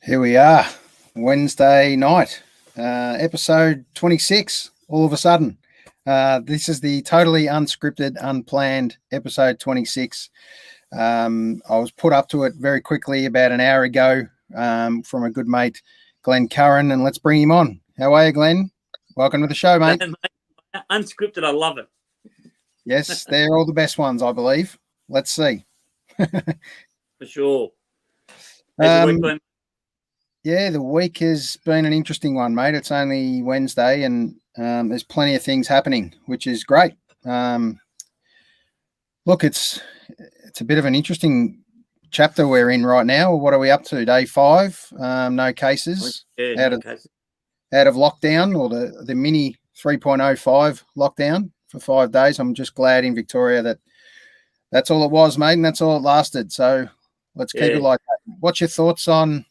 Here we are, Wednesday night, episode 26, all of a sudden. This is the totally unscripted, unplanned episode 26. I was put up to it very quickly about an hour ago from a good mate, Glenn Curran, and let's bring him on. How are you, Glenn? Welcome to the show, mate. Unscripted, I love it. Yes, they're all the best ones, I believe. Let's see. For sure. Yeah, the week has been an interesting one, mate. It's only Wednesday and there's plenty of things happening, which is great. Look, it's a bit of an interesting chapter we're in right now. What are we up to? Day 5, no cases out of lockdown, or the mini 3.05 lockdown for 5 days. I'm just glad in Victoria that's all it was, mate, and that's all it lasted. So let's keep it like that. What's your thoughts on,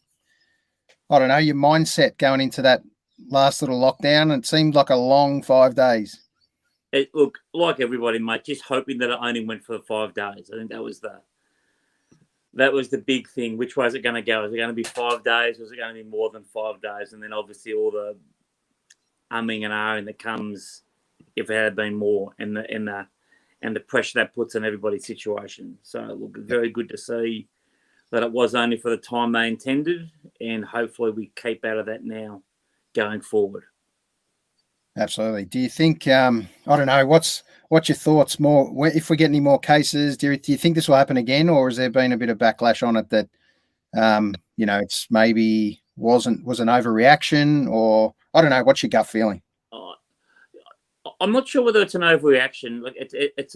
I don't know, your mindset going into that last little lockdown? It seemed like a long 5 days. Look, like everybody, mate, just hoping that it only went for 5 days. I think that was the big thing. Which way is it going to go? Is it going to be 5 days, or is it going to be more than 5 days? And then obviously all the umming and ahhing that comes if it had been more, and the pressure that puts on everybody's situation. So look, very good to see that it was only for the time they intended, and hopefully we keep out of that now going forward. Absolutely. Do you think, I don't know, what's your thoughts more, if we get any more cases, do you think this will happen again, or has there been a bit of backlash on it that, it's maybe was an overreaction, or I don't know, what's your gut feeling? I'm not sure whether it's an overreaction. Like it's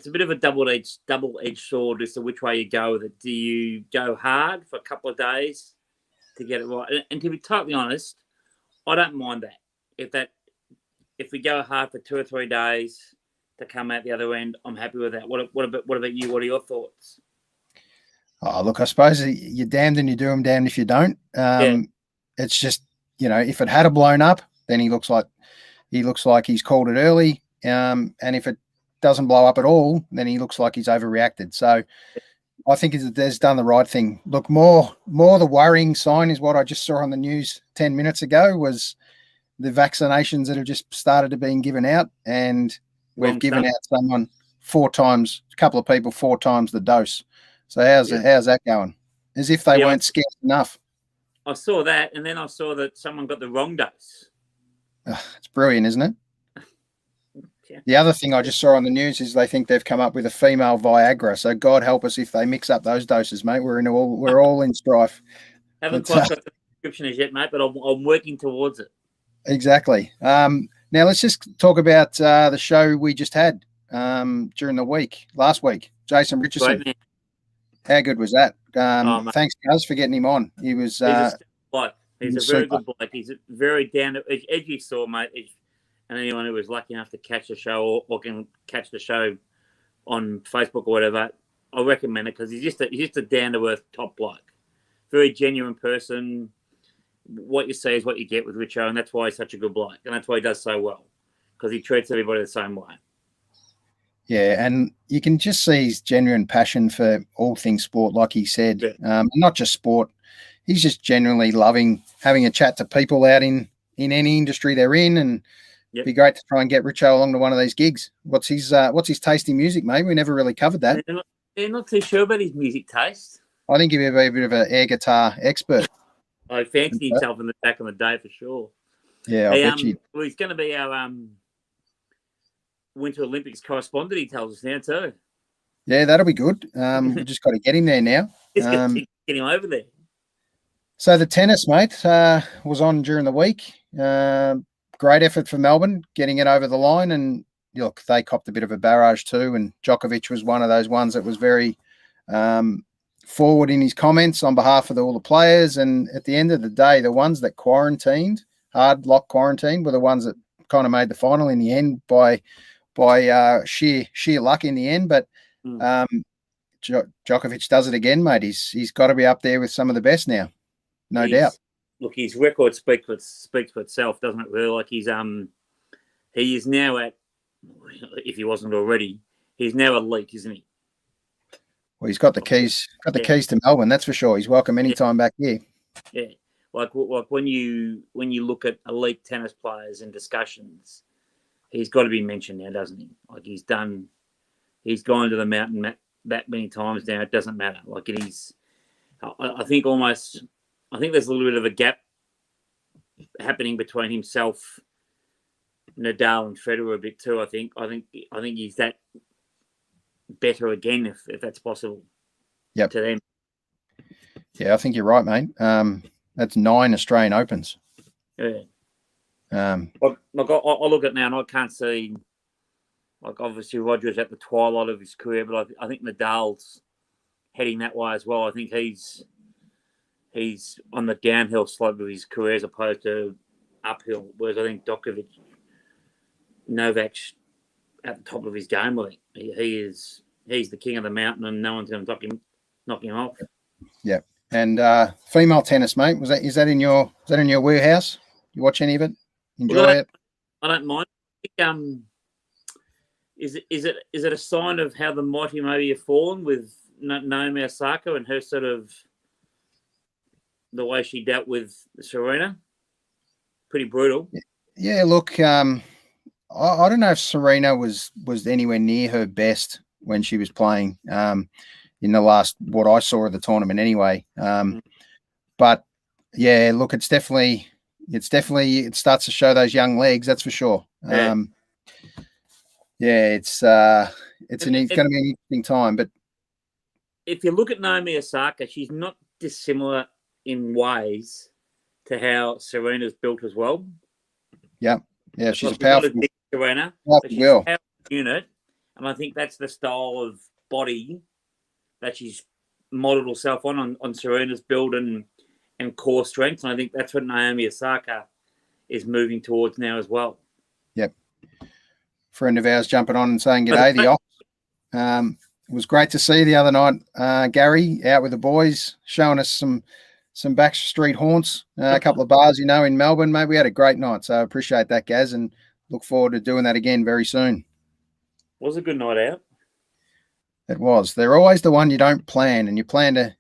a bit of a double-edged sword as to which way you go with it. Do you go hard for a couple of days to get it right? And to be totally honest, I don't mind that. If we go hard for 2 or 3 days to come out the other end, I'm happy with that. What about you? What are your thoughts? Oh, look, I suppose you're damned and you do them, damned if you don't. It's just, if it had blown up, then he looks like he's called it early. And if it doesn't blow up at all, then he looks like he's overreacted. So I think there's done the right thing. Look, more the worrying sign is what I just saw on the news 10 minutes ago was the vaccinations that have just started to being given out, and we've given out someone 4 times, a couple of people 4 times the dose. So how's that going? As if they weren't scarce enough. I saw that, and then I saw that someone got the wrong dose. It's brilliant, isn't it? Yeah. The other thing I just saw on the news is they think they've come up with a female Viagra. So God help us if they mix up those doses, mate. We're all in strife. Haven't quite got the prescription as yet, mate, but I'm working towards it. Exactly. Now let's just talk about the show we just had during the week, last week. Jason Richardson. Great, man. How good was that? Thanks, guys, for getting him on. He was. He's a very good bloke. He's very down to, as you saw, mate. And anyone who was lucky enough to catch the show or can catch the show on Facebook or whatever, I recommend it because he's just a down to earth top bloke. Very genuine person. What you see is what you get with Richo, and that's why he's such a good bloke, and that's why he does so well, because he treats everybody the same way. Yeah, and you can just see his genuine passion for all things sport, like he said. Yeah. Not just sport. He's just genuinely loving having a chat to people out in any industry they're in, and it'd be great to try and get Richo along to one of these gigs. What's his taste in music, mate? We never really covered that. They're not too sure about his music taste. I think he'd be a bit of an air guitar expert. I fancied himself in the back of the day for sure. Yeah, I bet you. Well, he's going to be our Winter Olympics correspondent, he tells us now too. Yeah, that'll be good. We've just got to get him there now. Just get him over there. So the tennis, mate, was on during the week. Great effort for Melbourne, getting it over the line. And look, they copped a bit of a barrage too. And Djokovic was one of those ones that was very forward in his comments on behalf of all the players. And at the end of the day, the ones that hard lock quarantined, were the ones that kind of made the final in the end by sheer luck in the end. But Djokovic does it again, mate. He's got to be up there with some of the best now, no doubt. Look, his record speaks for itself, doesn't it? Really, like he is now at, if he wasn't already, he's now elite, isn't he? Well, he's got the keys. Got the keys to Melbourne. That's for sure. He's welcome anytime back here. Yeah, like when you look at elite tennis players and discussions, he's got to be mentioned now, doesn't he? Like he's gone to the mountain that many times now. It doesn't matter. Like it is. I think there's a little bit of a gap happening between himself, Nadal, and Federer a bit too. I think he's that better again if that's possible. Yep. To them. Yeah, I think you're right, mate. That's 9 Australian Opens. Yeah. Look, I look at it now and I can't see. Like obviously Roger's at the twilight of his career, but I think Nadal's heading that way as well. I think he's on the downhill slope of his career as opposed to uphill. Whereas I think Djokovic, Novak's at the top of his game. I think he's the king of the mountain, and no one's going to knock him off. Yeah, and female tennis, mate. Is that in your warehouse? You watch any of it? Enjoy it? I don't mind. Is it a sign of how the mighty maybe have fallen with Naomi Osaka and her sort of the way she dealt with Serena? Pretty brutal. Yeah, look, I don't know if Serena was anywhere near her best when she was playing in the last, what I saw of the tournament anyway. But yeah, look, it starts to show those young legs, that's for sure. It's going to be an interesting time. But if you look at Naomi Osaka, she's not dissimilar in ways to how Serena's built as well. Yeah, she's a powerful Serena, but she's a powerful unit, and I think that's the style of body that she's modelled herself on Serena's build and core strength, and I think that's what Naomi Osaka is moving towards now as well. Yep. Friend of ours jumping on and saying g'day, the Ox. It was great to see the other night, Gary, out with the boys, showing us some back street haunts, a couple of bars, in Melbourne, mate. We had a great night, so I appreciate that, Gaz, and look forward to doing that again very soon. Was a good night out. It was. They're always the one you don't plan, and you plan to,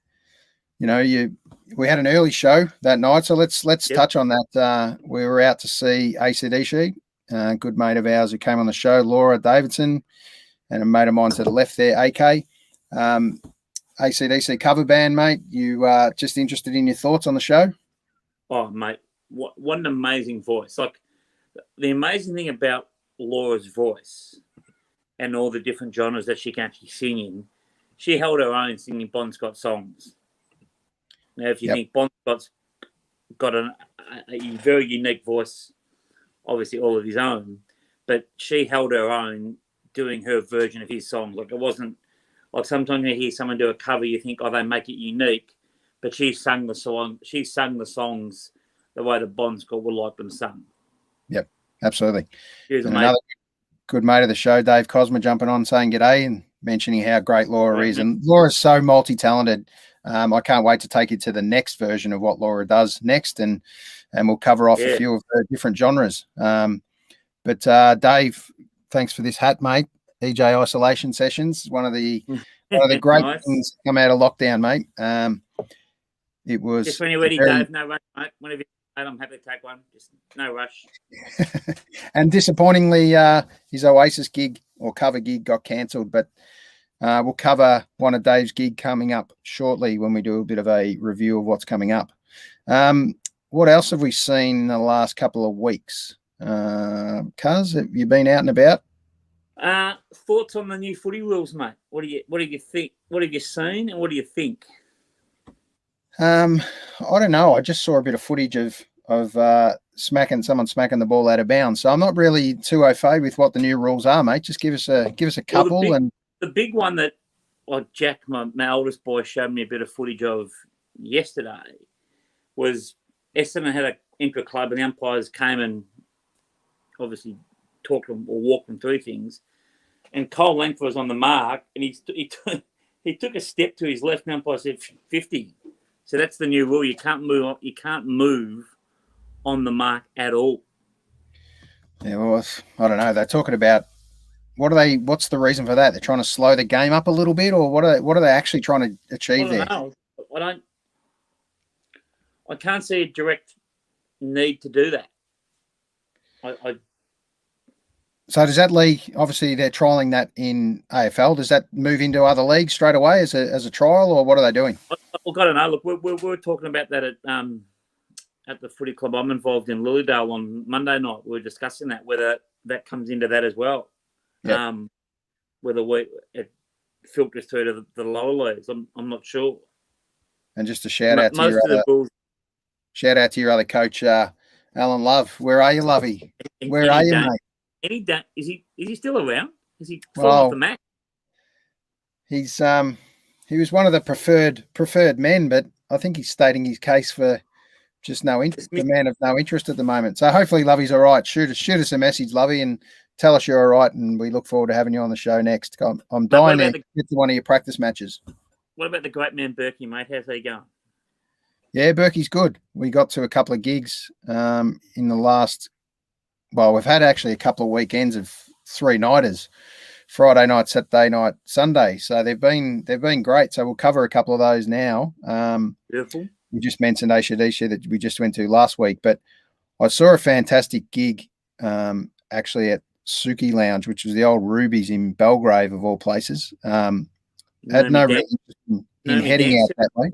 we had an early show that night, so let's touch on that. We were out to see ACDC, a good mate of ours who came on the show, Laura Davidson, and a mate of mine to the left there, AK. ACDC cover band, mate. You just interested in your thoughts on the show? Oh, mate, what an amazing voice. Like, the amazing thing about Laura's voice and all the different genres that she can actually sing in, she held her own singing Bon Scott songs. Now, if you think Bon Scott's got a very unique voice, obviously all of his own, but she held her own doing her version of his songs. Like, it wasn't like sometimes you hear someone do a cover, you think, oh, they make it unique, but she sung the songs the way that Bon Scott would like them sung. Yep, absolutely. And another good mate of the show, Dave Cosma, jumping on saying g'day and mentioning how great Laura is. And Laura's so multi-talented. I can't wait to take you to the next version of what Laura does next, and we'll cover off a few of the different genres. But Dave, thanks for this hat, mate. EJ Isolation Sessions, one of the great things to come out of lockdown, mate. It was just when you're ready, Dave. No rush, mate. Whenever I'm happy to take one. Just no rush. And disappointingly, his Oasis gig or cover gig got cancelled, but we'll cover one of Dave's gig coming up shortly when we do a bit of a review of what's coming up. What else have we seen in the last couple of weeks? Cuz, have you been out and about? Thoughts on the new footy rules, mate? What do you think? What have you seen, and what do you think? I don't know. I just saw a bit of footage of someone smacking the ball out of bounds. So I'm not really too au fait with what the new rules are, mate. Just give us a couple. The big one that Jack, my oldest boy, showed me a bit of footage of yesterday was Essendon had an intra-club, and the umpires came and obviously talked them or walked them through things. And Cole Langford was on the mark, and he took a step to his left, and the umpire said 50. So that's the new rule. You can't move on the mark at all. Yeah, well, I don't know. They're talking about what are they? What's the reason for that? They're trying to slow the game up a little bit, or what are they actually trying to achieve there? I can't see a direct need to do that. So does that league? Obviously, they're trialing that in AFL. Does that move into other leagues straight away as a trial, or what are they doing? Look, I don't know. Look, we're talking about that at the footy club I'm involved in, Lilydale, on Monday night. We were discussing that, whether that comes into that as well. Yep. Whether it filters through to the lower leagues, I'm not sure. And just a shout out to your other coach, Alan Love. Where are you, Lovey? Where are you, mate? Is he still around? Is he falling off the mat? He's he was one of the preferred men, but I think he's stating his case for just the man of no interest at the moment. So hopefully Lovey's all right. Shoot us a message, Lovey, and tell us you're all right, and we look forward to having you on the show next. I'm dying to get to one of your practice matches. What about the great man Berkey, mate? How's he going? Yeah, Berkey's good. We got to a couple of gigs in the last. Well, we've had actually a couple of weekends of 3-nighters, Friday night, Saturday night, Sunday. So they've been great. So we'll cover a couple of those now. Beautiful. We just mentioned AEST that we just went to last week, but I saw a fantastic gig actually at Suki Lounge, which was the old Ruby's in Belgrave of all places. Had no reason in heading out that way.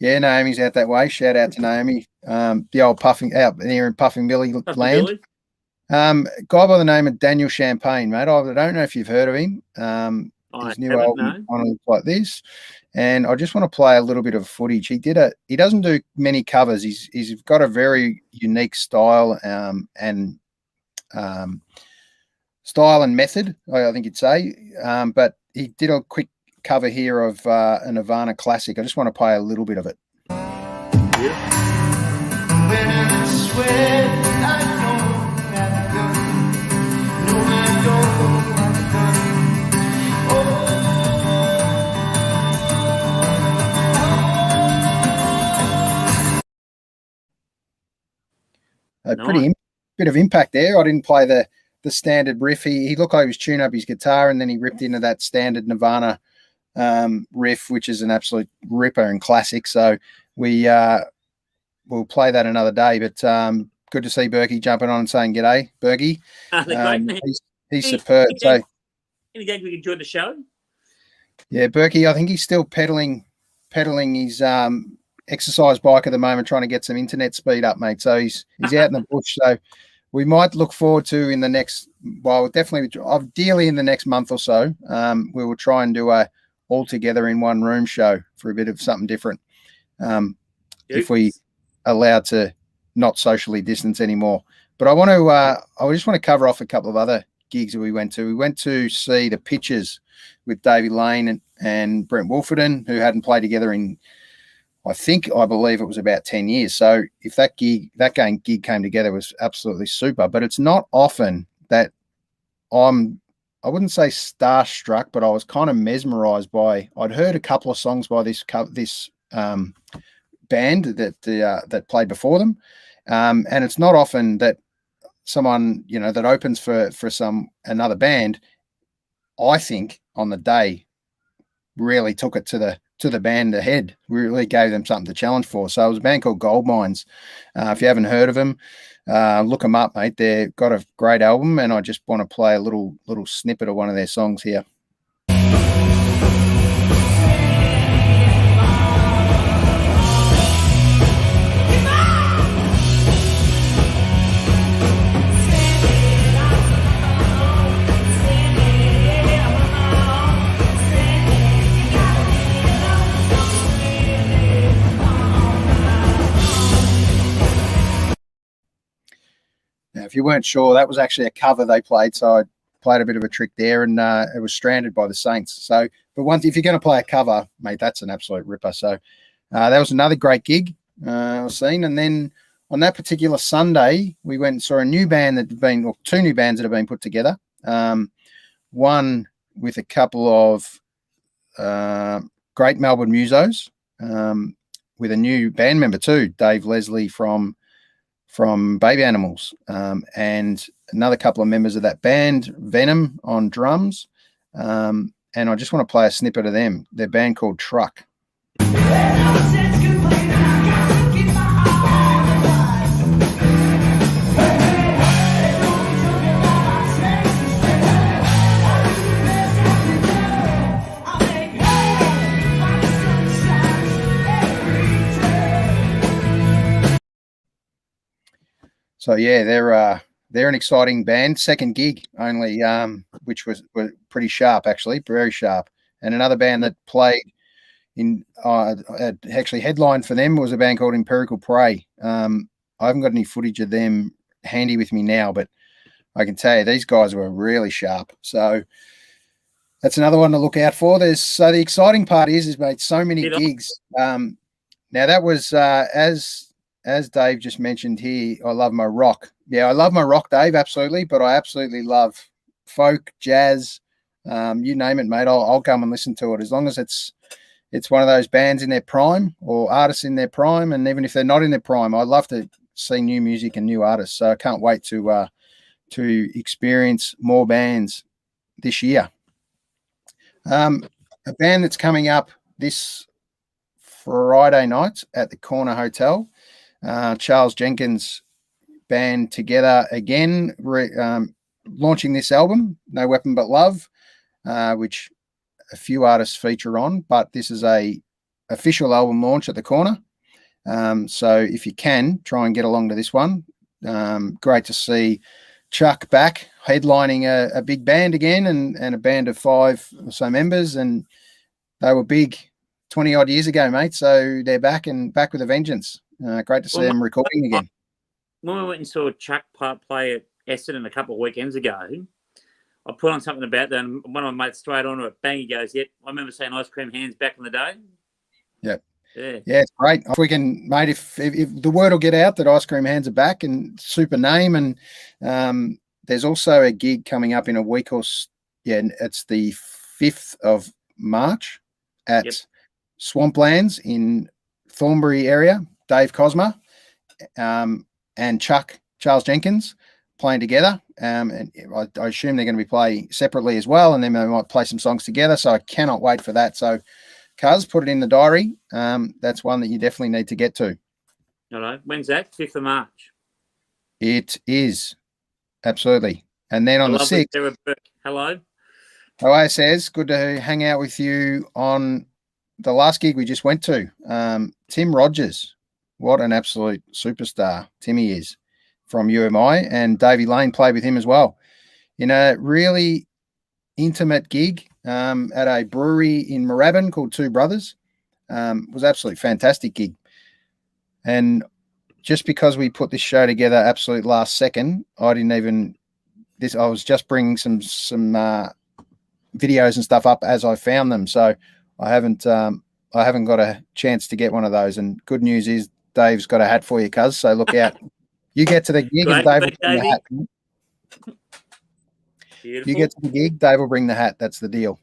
Yeah, Naomi's out that way. Shout out to Naomi. The old Puffing out there in Puffing Billy land. Billy. Guy by the name of Daniel Champagne, mate. I don't know if you've heard of him. His new album looks like this, and I just want to play a little bit of footage. He doesn't do many covers. He's got a very unique style and method, I think you'd say. But he did a quick cover here of a Nirvana classic. I just want to play a little bit of it. Yeah. When I swear I a pretty bit of impact there. I didn't play the standard riff. He looked like he was tuning up his guitar, and then he ripped into that standard Nirvana riff, which is an absolute ripper and classic. So we'll play that another day. But good to see Berkey jumping on and saying g'day, Berkey. He's superb. So any games we enjoyed the show? Yeah, Berkey, I think he's still pedaling his exercise bike at the moment, trying to get some internet speed up, mate. So he's out in the bush. So we might look forward to in the next, well, definitely ideally in the next month or so, we will try and do a all together in one room show for a bit of something different. If we allowed to not socially distance anymore. But I just want to cover off a couple of other gigs that we went to. We went to see the Pitchers with Davey Lane and Brent Wolfenden, who hadn't played together in, I believe it was about 10 years. So if that gig came together, it was absolutely super. But it's not often that I wouldn't say starstruck, but I was kind of mesmerized by, I'd heard a couple of songs by this band that played before them. And it's not often that someone, that opens for another band, I think on the day really took it to the band ahead, really gave them something to challenge for. So it was a band called Gold Mines. If you haven't heard of them, look them up, mate. They've got a great album, and I just want to play a little snippet of one of their songs here. If you weren't sure, that was actually a cover they played, so I played a bit of a trick there, and it was Stranded by the Saints. So, but if you're going to play a cover, mate, that's an absolute ripper. So that was another great gig I was seeing. And then on that particular Sunday, we went and saw a new band two new bands that have been put together. One with a couple of great Melbourne musos, with a new band member too, Dave Leslie from Baby Animals, and another couple of members of that band, Venom on drums. And I just want to play a snippet of them. Their band called Truck. So yeah, they're an exciting band. Second gig only, which was pretty sharp actually, very sharp. And another band that played in actually headlined for them was a band called Empirical Prey. I haven't got any footage of them handy with me now, but I can tell you these guys were really sharp. So that's another one to look out for. So the exciting part is mate, so many gigs. Now that was as Dave just mentioned here, I love my rock. Yeah, I love my rock, Dave, absolutely. But I absolutely love folk, jazz, you name it, mate. I'll come and listen to it as long as it's one of those bands in their prime or artists in their prime. And even if they're not in their prime, I love to see new music and new artists. So I can't wait to experience more bands this year. A band that's coming up this Friday night at the Corner Hotel. Charles Jenkins band together again, launching this album, No Weapon But Love, which a few artists feature on, but this is a official album launch at the Corner. So if you can, try and get along to this one. Great to see Chuck back headlining a big band again, and a band of 5 or so members, and they were big 20 odd years ago, mate. So they're back with a vengeance. Great to see them recording again. When we went and saw Chuck play at Essendon a couple of weekends ago, I put on something about that, and one of my mates straight onto it. Bang, he goes, "Yep, I remember seeing Ice Cream Hands back in the day." Yep. Yeah, it's great. If we can, mate, if the word will get out that Ice Cream Hands are back, and super name, and there's also a gig coming up in a week or it's the 5th of March at Swamplands in Thornbury area. Dave Cosma and Charles Jenkins playing together. And I assume they're going to be playing separately as well, and then they might play some songs together. So I cannot wait for that. So, Cuz, put it in the diary. That's one that you definitely need to get to. All right. When's that? 5th of March. It is. Absolutely. And then on the 6th. Sarah Burke. Hello. Hello, says. Good to hang out with you on the last gig we just went to. Tim Rogers. What an absolute superstar Timmy is from UMI, and Davey Lane played with him as well in a really intimate gig at a brewery in Moorabbin called Two Brothers. Was absolutely fantastic gig. And just because we put this show together absolute last second, I was just bringing some videos and stuff up as I found them. So I haven't got a chance to get one of those. And good news is Dave's got a hat for you, Cuz. So look out. You get to the gig and Dave will bring the hat. Beautiful. You get to the gig, Dave will bring the hat. That's the deal.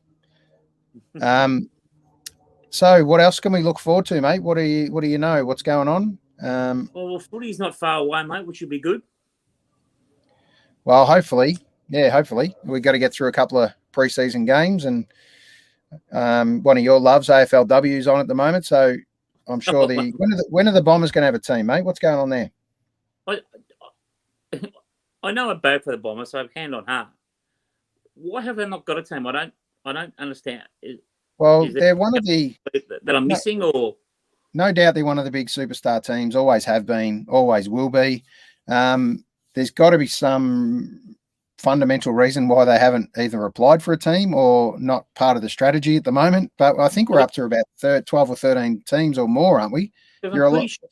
So what else can we look forward to, mate? What do you know? What's going on? Well, footy's not far away, mate, which should be good. Well, hopefully. Yeah, hopefully. We've got to get through a couple of preseason games, and one of your loves, AFLW, is on at the moment. So I'm sure when are the Bombers going to have a team, mate? What's going on there? I know I vote for the Bombers, so I've hand on heart. Why have they not got a team? I don't understand. They're one of the that I'm missing, or no doubt they're one of the big superstar teams. Always have been, always will be. There's got to be some fundamental reason why they haven't either applied for a team or not part of the strategy at the moment. But I think we're up to about 12 or 13 teams or more, aren't we? I'm pretty sure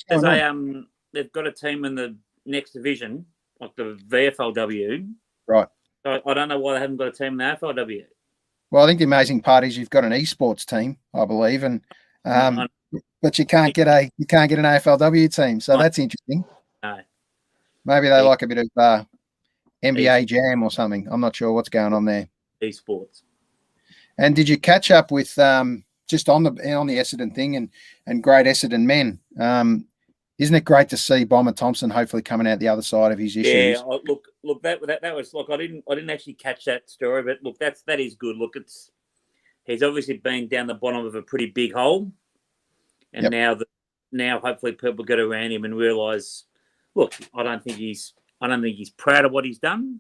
they've got a team in the next division, like the VFLW. Right. So I don't know why they haven't got a team in the AFLW. Well, I think the amazing part is you've got an esports team, I believe, and but you can't get an AFLW team, so that's interesting. No. Maybe they like a bit of NBA Jam or something. I'm not sure what's going on there. Esports. And did you catch up with just on the Essendon thing and great Essendon men? isn't it great to see Bomber Thompson hopefully coming out the other side of his issues? Yeah, look, that was like I didn't actually catch that story, but look, that is good. Look, he's obviously been down the bottom of a pretty big hole, and now hopefully people get around him and realise, look, I don't think he's proud of what he's done.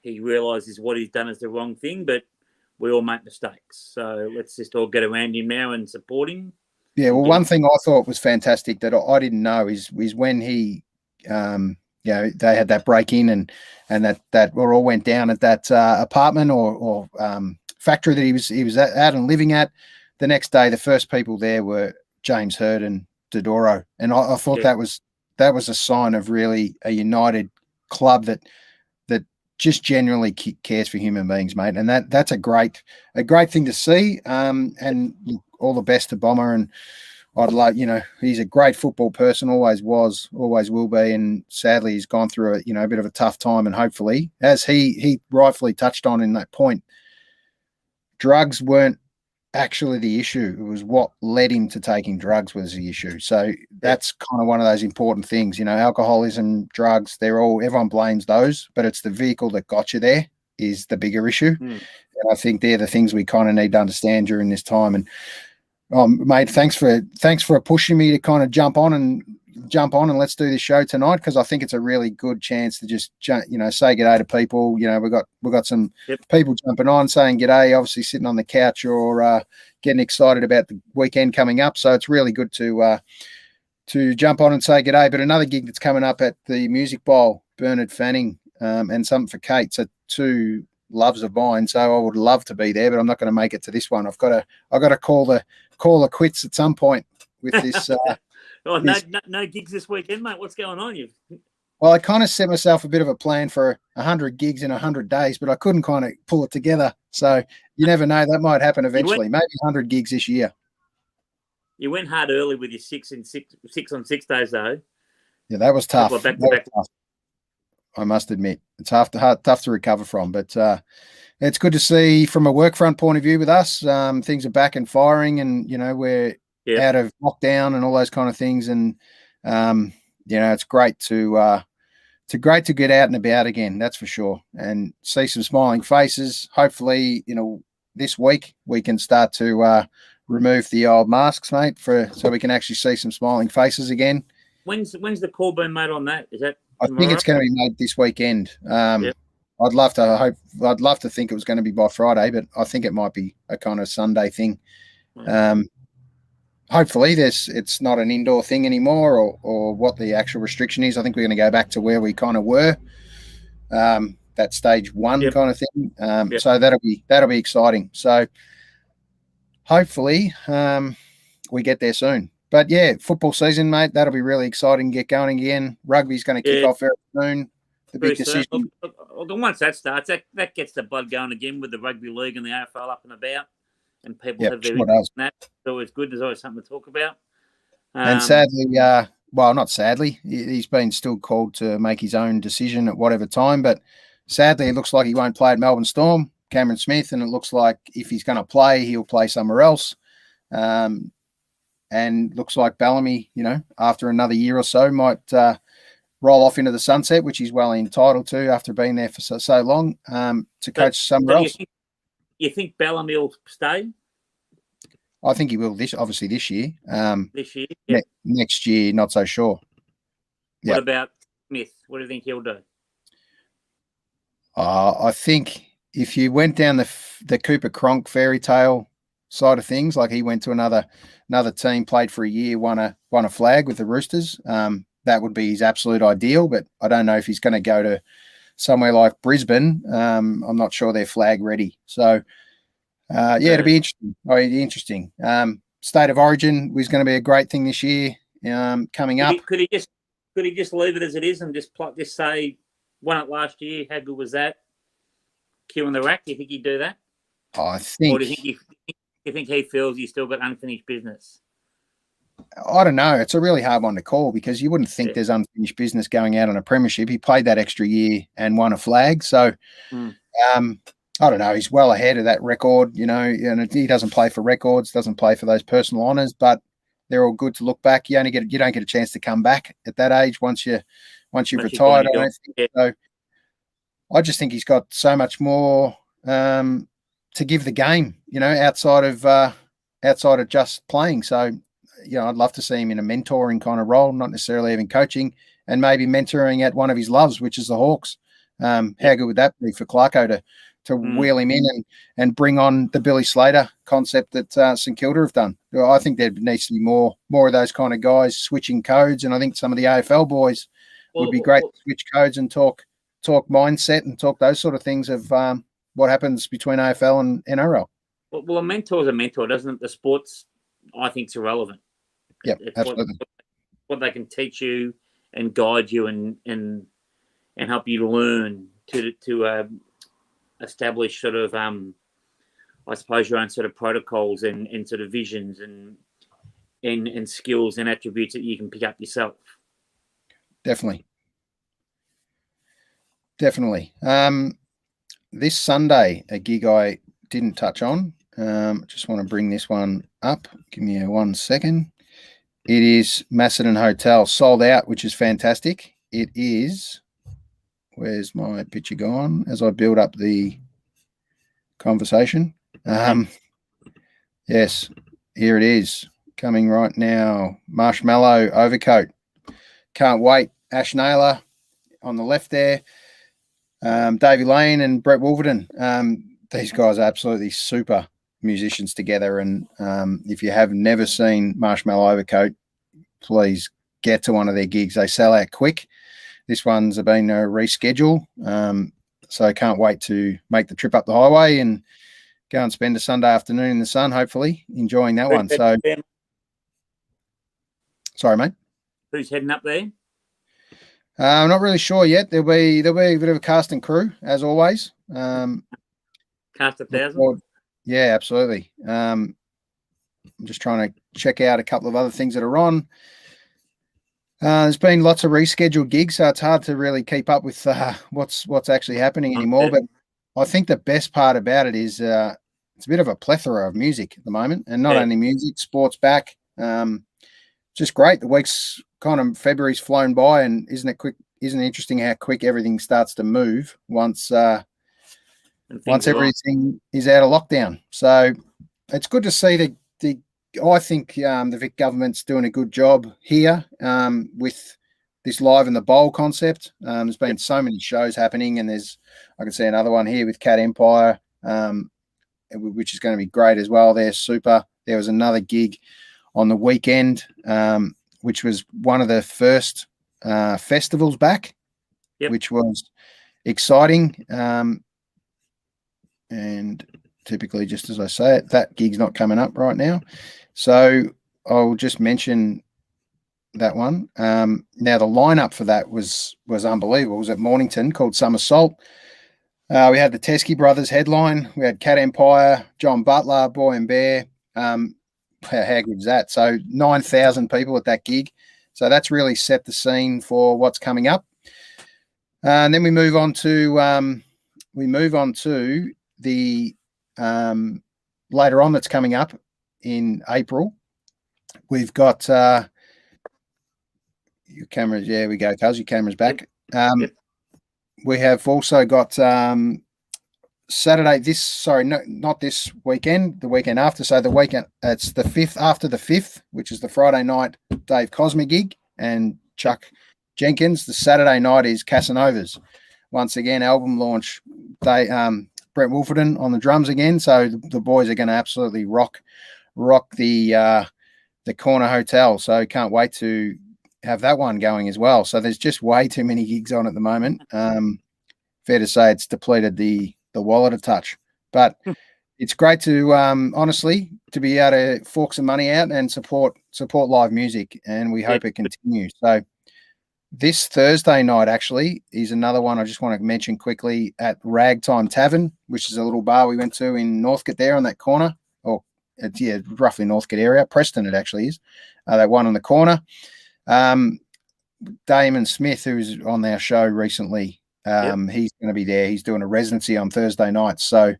He realises what he's done is the wrong thing, but we all make mistakes. So let's just all get around him now and support him. Yeah, well, one thing I thought was fantastic that I didn't know is when he, they had that break in and that all went down at that apartment or factory that he was at and living at. The next day, the first people there were James Hird and Dodoro, and I thought that was a sign of really a united club that just genuinely cares for human beings, mate. And that's a great thing to see. And all the best to Bomber. And I'd like, he's a great football person, always was, always will be. And sadly, he's gone through a bit of a tough time. And hopefully, as he rightfully touched on in that point, drugs weren't actually the issue. It was what led him to taking drugs was the issue. So that's kind of one of those important things, alcoholism, drugs, everyone blames those, but it's the vehicle that got you there is the bigger issue. And I think they're the things we kind of need to understand during this time. And mate, thanks for pushing me to kind of jump on and let's do this show tonight, because I think it's a really good chance to just say g'day to people. We've got some people jumping on saying g'day, obviously sitting on the couch or getting excited about the weekend coming up. So it's really good to jump on and say g'day. But another gig that's coming up at the Music Bowl, Bernard Fanning and something for Kate. So two loves of mine. So I would love to be there, but I'm not going to make it to this one. I've got to call the quits at some point with this. No gigs this weekend, mate. What's going on? Well, I kind of set myself a bit of a plan for 100 gigs in 100 days, but I couldn't kind of pull it together. So you never know. That might happen eventually. Maybe 100 gigs this year. You went hard early with your 6 on 6 days, though. Yeah, that was tough. Tough. I must admit. It's tough to recover from. But it's good to see from a work front point of view with us. Things are back and firing and, we're out of lockdown and all those kind of things. And, it's great to get out and about again. That's for sure. And see some smiling faces. Hopefully, this week we can start to remove the old masks, mate, so we can actually see some smiling faces again. When's the call being made on that? Is that tomorrow? I think it's going to be made this weekend. I'd love to think it was going to be by Friday, but I think it might be a kind of Sunday thing. Hopefully it's not an indoor thing anymore or what the actual restriction is. I think we're going to go back to where we kind of were, that stage one kind of thing. So that'll be exciting. So hopefully we get there soon. But yeah, football season, mate, that'll be really exciting. Get going again. Rugby's going to kick off very soon. The big decision. Once that starts, that gets the blood going again with the rugby league and the AFL up and about. And people have their interest in that. It's always good. There's always something to talk about. And sadly, not sadly, he's been still called to make his own decision at whatever time. But sadly, it looks like he won't play at Melbourne Storm, Cameron Smith, and it looks like if he's going to play, he'll play somewhere else. And looks like Bellamy, after another year or so, might roll off into the sunset, which he's well entitled to after being there for so long, to coach somewhere else. You think Bellamy will stay? I think he will this year. This year? Next year, not so sure. What about Smith? What do you think he'll do? I think if you went down the Cooper Cronk fairy tale side of things, like he went to another team, played for a year, won a flag with the Roosters, that would be his absolute ideal. But I don't know if he's going to go to somewhere like Brisbane. I'm not sure they're flag ready. So, it'll be interesting. State of Origin was going to be a great thing this year. Coming up, could he just leave it as it is and just say won it last year? How good was that? Q in the rack. Do you think he'd do that? I think. Or do you think he feels he's still got unfinished business? I don't know. It's a really hard one to call because you wouldn't think there's unfinished business going out on a premiership. He played that extra year and won a flag. So, I don't know. He's well ahead of that record, and he doesn't play for records, doesn't play for those personal honours. But they're all good to look back. You don't get a chance to come back at that age once you've retired. I don't think so. I just think he's got so much more to give the game, outside of just playing. So, I'd love to see him in a mentoring kind of role, not necessarily even coaching, and maybe mentoring at one of his loves, which is the Hawks. How good would that be for Clarko to wheel him in and bring on the Billy Slater concept that St Kilda have done? I think there needs to be more of those kind of guys switching codes, and I think some of the AFL boys would be great to switch codes and talk mindset and talk those sort of things of what happens between AFL and NRL. Well, a mentor is a mentor, doesn't it? The sports, I think, is irrelevant. Yeah, absolutely. What they can teach you and guide you and help you learn to establish sort of, I suppose, your own sort of protocols and sort of visions and skills and attributes that you can pick up yourself. Definitely. This Sunday, a gig I didn't touch on. Just want to bring this one up. Give me 1 second. It is Macedon Hotel, sold out, which is fantastic. It is. Where's my picture gone? As I build up the conversation. Yes, here it is. Coming right now. Marshmallow Overcoat. Can't wait. Ash Naylor on the left there. Davey Lane and Brett Wolverton. These guys are absolutely super musicians together, and if you have never seen Marshmallow Overcoat, please get to one of their gigs. They sell out quick. This one's been a reschedule, so I can't wait to make the trip up the highway and go and spend a Sunday afternoon in the sun, hopefully enjoying that one. So, sorry, mate. Who's heading up there? I'm not really sure yet. There'll be a bit of a cast and crew, as always. Cast 1,000? Yeah, absolutely. I'm just trying to check out a couple of other things that are on. There's been lots of rescheduled gigs, so it's hard to really keep up with what's actually happening anymore. But I think the best part about it is it's a bit of a plethora of music at the moment, and not only music, sports back. Just great. The week's kind of February's flown by, and isn't it interesting how quick everything starts to move once everything is out of lockdown. So it's good to see I think the Vic government's doing a good job here with this Live in the Bowl concept. There's been so many shows happening, and I can see another one here with Cat Empire, which is going to be great as well. They're super. There was another gig on the weekend, which was one of the first festivals back, which was exciting. And typically, just as I say it, that gig's not coming up right now. So I'll just mention that one. Now, the lineup for that was unbelievable. It was at Mornington, called Somersault. We had the Teskey Brothers headline. We had Cat Empire, John Butler, Boy and Bear. How good is that? So 9,000 people at that gig. So that's really set the scene for what's coming up. And then we move on to the later on that's coming up in April. We've got your cameras. Yeah, we go, Cuz. Your camera's back. We have also got Saturday. Not this weekend. The weekend after. So the weekend. It's the 5th after the 5th, which is the Friday night Dave Cosme gig and Chuck Jenkins. The Saturday night is Casanovas. Once again, album launch. Brett Wolferton on the drums again. So the boys are going to absolutely rock the Corner Hotel. So can't wait to have that one going as well. So there's just way too many gigs on at the moment. Fair to say it's depleted the wallet a touch, but it's great to honestly to be able to fork some money out and support live music, and we hope it continues. So this Thursday night actually is another one I just want to mention quickly at Ragtime Tavern, which is a little bar we went to in Northcote there on that corner, or roughly Northcote area. Preston it actually is. That one on the corner. Damon Smith, who's on our show recently, he's going to be there. He's doing a residency on Thursday night. So,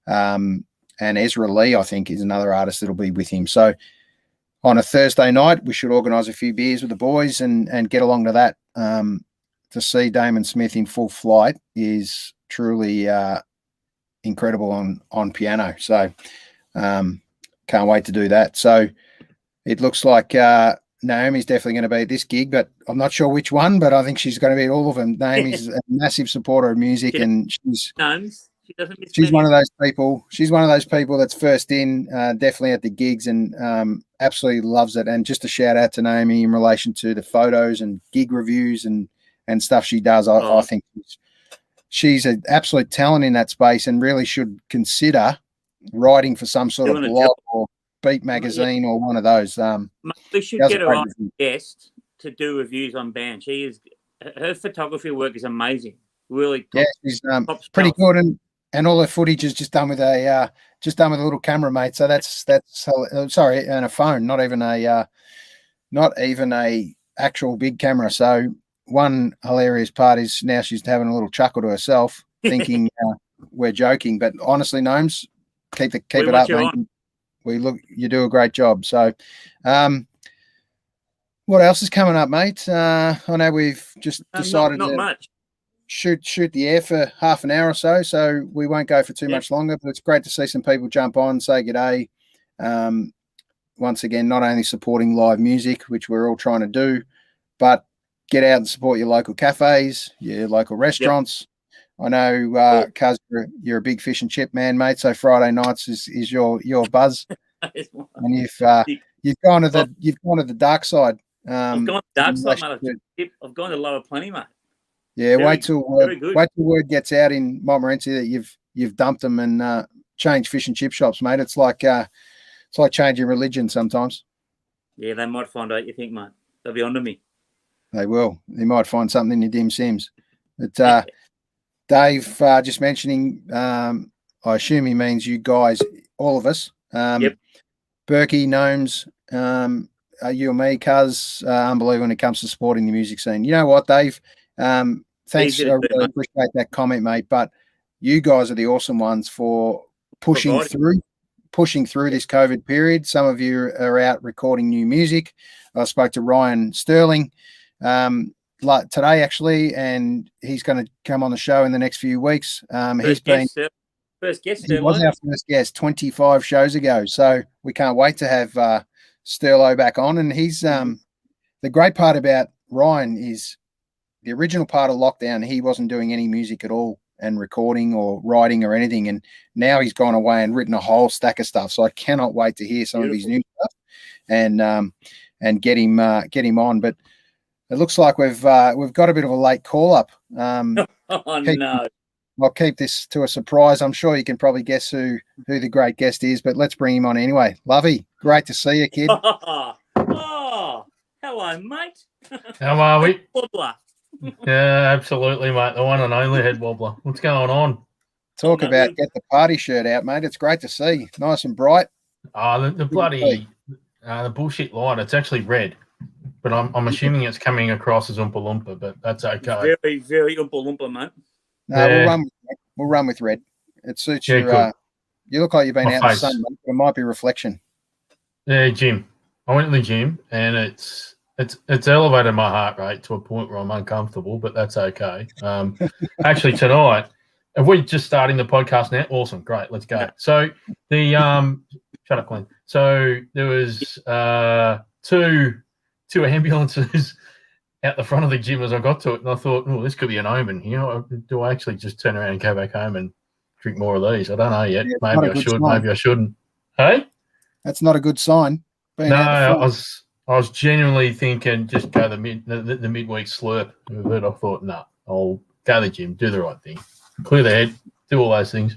and Ezra Lee, I think, is another artist that'll be with him. So on a Thursday night, we should organise a few beers with the boys and get along to that. To see Damon Smith in full flight is truly incredible on piano. So can't wait to do that. So it looks like Naomi's definitely going to be at this gig, but I'm not sure which one, but I think she's going to be at all of them. Naomi's a massive supporter of music, and she's one of those people. She's one of those people that's first in, definitely at the gigs, and absolutely loves it. And just a shout out to Naomi in relation to the photos and gig reviews and stuff she does. I think she's an absolute talent in that space, and really should consider writing for some sort of blog or Beat magazine or one of those. We should get her on guest to do reviews on bands. Her photography work is amazing. Really, she's pretty good, and all her footage is just done with a little camera, mate. So that's sorry, and a phone, not even a actual big camera. So one hilarious part is now she's having a little chuckle to herself, thinking we're joking. But honestly, Gnomes, keep it up, mate. You do a great job. So, what else is coming up, mate? I know we've just decided not much. Shoot the air for half an hour or so we won't go for too much longer. But it's great to see some people jump on, say good day. Once again, not only supporting live music, which we're all trying to do, but get out and support your local cafes, your local restaurants. I know, Cuz, you're a big fish and chip man, mate. So Friday nights is your buzz, and you've gone to the dark side. I've gone dark side, mate. I've gone to lower plenty, mate. Yeah, wait till word gets out in Montmorency that you've dumped them and changed fish and chip shops, mate. It's like changing religion sometimes. Yeah, they might find out. You think, mate? They'll be onto me. They will. They might find something in your dim sims. But Dave, just mentioning, I assume he means you guys, all of us. Berkey, Gnomes, you and me, Cuz, unbelievable when it comes to supporting the music scene. You know what, Dave? Thanks. I really appreciate that comment, mate. But you guys are the awesome ones for pushing through this COVID period. Some of you are out recording new music. I spoke to Ryan Sterling today, actually, and he's going to come on the show in the next few weeks. First guest. He was our first guest 25 shows ago, so we can't wait to have Sterlo back on. And he's the great part about Ryan is the original part of lockdown, he wasn't doing any music at all and recording or writing or anything, and now he's gone away and written a whole stack of stuff. So I cannot wait to hear some of his new stuff and get him on. But it looks like we've got a bit of a late call up. No. I'll keep this to a surprise. I'm sure you can probably guess who the great guest is, but let's bring him on anyway. Lovey, great to see you, kid. Hello, mate. How are we? Wobbler. Yeah, absolutely, mate. The one and only head wobbler. What's going on? Talk about get the party shirt out, mate. It's great to see. Nice and bright. The bloody the bullshit light. It's actually red, but I'm assuming it's coming across as Oompa Loompa, but that's okay. Very, very Oompa Loompa, mate. No, we'll run with red. It suits you. You look like you've been out in the sun, mate. It might be reflection. Yeah, gym. I went to the gym, and it's elevated my heart rate to a point where I'm uncomfortable, but that's okay. Actually, tonight, are we just starting the podcast now? Awesome, great, let's go. So the shut up, Glenn. So there was two ambulances out the front of the gym as I got to it, and I thought, oh, this could be an omen. You know, do I actually just turn around and go back home and drink more of these? I don't know yet. Maybe I should. Maybe I shouldn't. Hey, that's not a good sign. No, I was genuinely thinking just go the midweek slurp. But I thought, no, I'll go to the gym, do the right thing, clear the head, do all those things,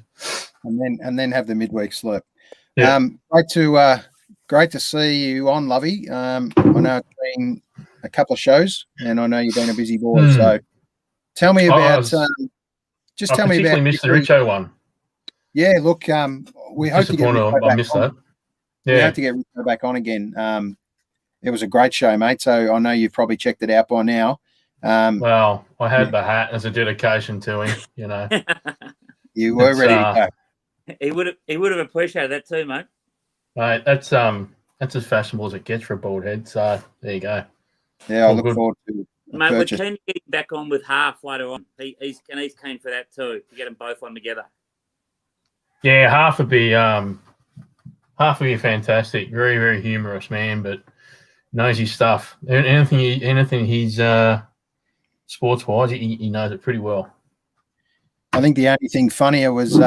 and then have the midweek slurp. Yeah. Great to see you on, Lovey. I know it's been a couple of shows, and I know you've been a busy boy. So tell me about. Tell me about. I missed the Richo one. Yeah, look, we hope to get Richo I missed that. Yeah, we hope to get Richo back on again. It was a great show, mate. So I know you've probably checked it out by now. Well, I had the hat as a dedication to him. You know, you were ready to go. He would have appreciated that too, mate. Mate, that's That's as fashionable as it gets for a bald head. So there you go. Yeah, I All look good. forward to a Mate, we're purchase. keen to get him back on with Half later on. He's keen for that too, to get them both on together. Yeah, half would be fantastic. Very, very humorous man, but knows his stuff. Anything he's sports wise, he knows it pretty well. I think the only thing funnier was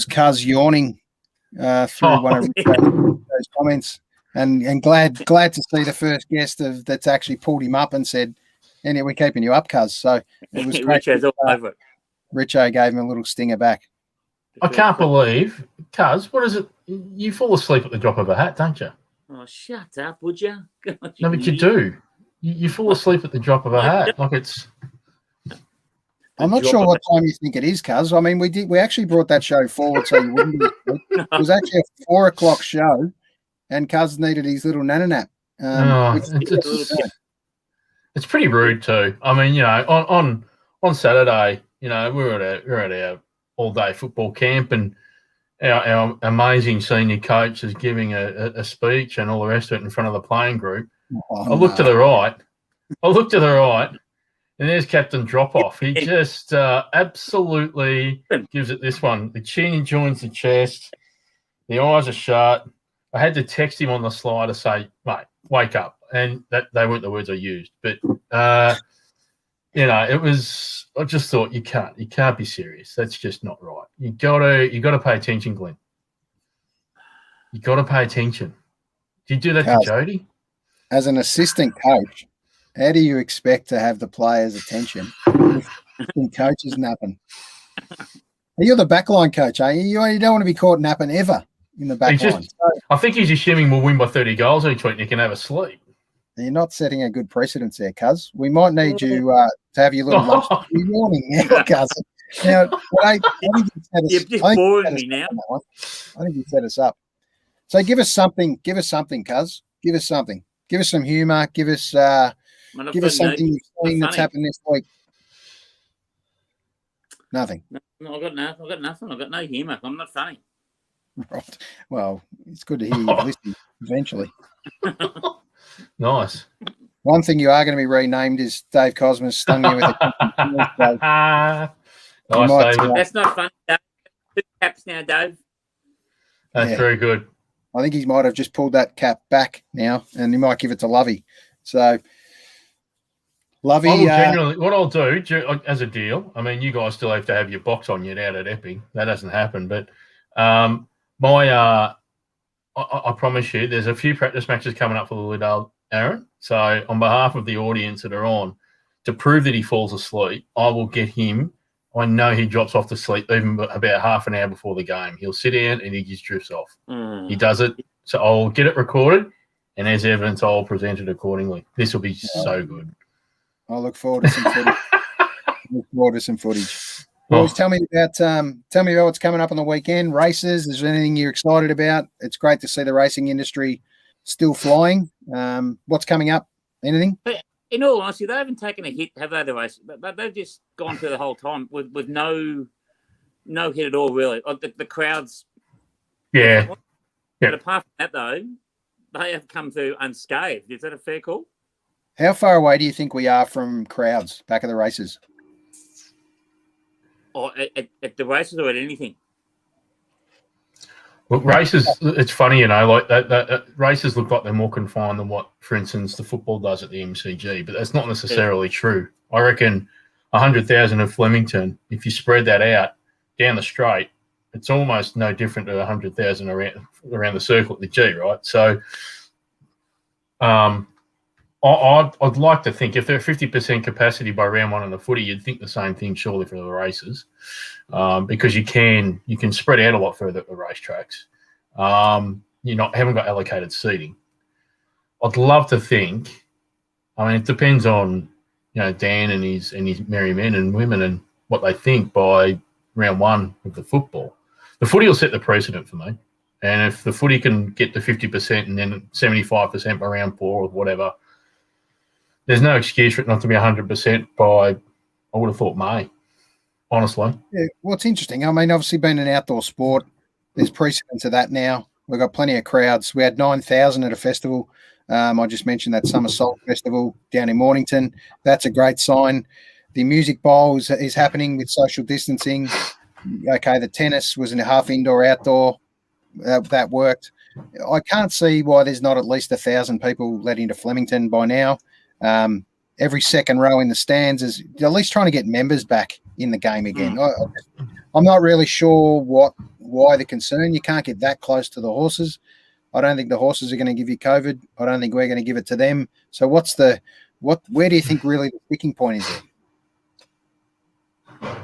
Cuz yawning through one of those comments, and glad to see the first guest that's actually pulled him up and said, "And we're keeping you up, Cuz." So it was great. Richo's all over it. Richo gave him a little stinger back. I can't believe, Cuz, what is it? You fall asleep at the drop of a hat, don't you? Oh, shut up, would you? God, No, but you do. You fall asleep at the drop of a hat. Like it's. I'm not sure what time you think it is, Cuz. I mean, we actually brought that show forward so you wouldn't be asleep. It was actually a 4 o'clock show, and Cuz needed his little nana nap. It's pretty rude too. I mean, on Saturday, we're at our all-day football camp, and our amazing senior coach is giving a speech and all the rest of it in front of the playing group. I look to the right, and there's Captain Drop-Off. He just absolutely gives it this one. The chin joins the chest, the eyes are shut. I had to text him on the slide to say, "Mate, wake up," and they weren't the words I used, but it was. I just thought you can't be serious. That's just not right. You gotta pay attention, Glenn. You gotta pay attention. Did you do that to Jody? As an assistant coach, how do you expect to have the players' attention if the coach is napping? You're the backline coach, aren't you? You don't want to be caught napping ever in the backline. I think he's assuming we'll win by 30 goals each week and he can have a sleep. You're not setting a good precedence there, Cuz. We might need you to have your little lunch morning now, Cuz. Now, you're just boring me now. I think you set us up. So give us something, Cuz. Give us something. Give us some humour. Give us something you've seen that's happened this week. Nothing. No, I've got nothing. I've got no humour. I'm not funny. Right. Well, it's good to hear you've listened eventually. Nice. One thing you are going to be renamed is Dave Cosmas stung you with a nice, David. That's not funny, Dave. 2 caps now, Dave. That's very good. I think he might have just pulled that cap back now, and he might give it to Lovey. So, Lovey. What I'll do as a deal, I mean, you guys still have to have your box on yet out at Epping. That hasn't happened, but I promise you, there's a few practice matches coming up for the Liddell, Aaron. So on behalf of the audience that are on, to prove that he falls asleep, I will get him. I know he drops off to sleep even about half an hour before the game. He'll sit down and he just drifts off. He does it. So I'll get it recorded, and as evidence, I'll present it accordingly. This will be so good. I look forward to some footage. Boys, tell me about what's coming up on the weekend. Races. Is there anything you're excited about? It's great to see the racing industry still flying. What's coming up? Anything? But in all honesty, they haven't taken a hit, have they? The race, but they've just gone through the whole time with no hit at all, really. The crowds. Yeah. But apart from that, though, they have come through unscathed. Is that a fair call? How far away do you think we are from crowds back at the races? Or at the races or at anything? Look, races, it's funny, like that races look like they're more confined than what, for instance, the football does at the MCG, but that's not necessarily true. I reckon 100,000 of Flemington, if you spread that out down the straight, it's almost no different to 100,000 around the circle at the G, right? So I'd like to think if they're 50% capacity by round 1 in the footy, you'd think the same thing surely for the races, because you can spread out a lot further at the racetracks. Haven't got allocated seating. I'd love to think. I mean, it depends on Dan and his merry men and women and what they think by round 1 of the football. The footy will set the precedent for me, and if the footy can get to 50% and then 75% by round 4 or whatever. There's no excuse for it not to be 100% by, I would have thought, May, honestly. Yeah, well, it's interesting. I mean, obviously being an outdoor sport, there's precedent to that now. We've got plenty of crowds. We had 9,000 at a festival. I just mentioned that Summer Salt Festival down in Mornington. That's a great sign. The Music Bowl is happening with social distancing. Okay, the tennis was in a half indoor, outdoor. That worked. I can't see why there's not at least 1,000 people let into Flemington by now. Every second row in the stands is at least trying to get members back in the game again. I'm not really sure why the concern. You can't get that close to the horses. I don't think the horses are going to give you COVID. I don't think we're going to give it to them. So where do you think really the sticking point is there?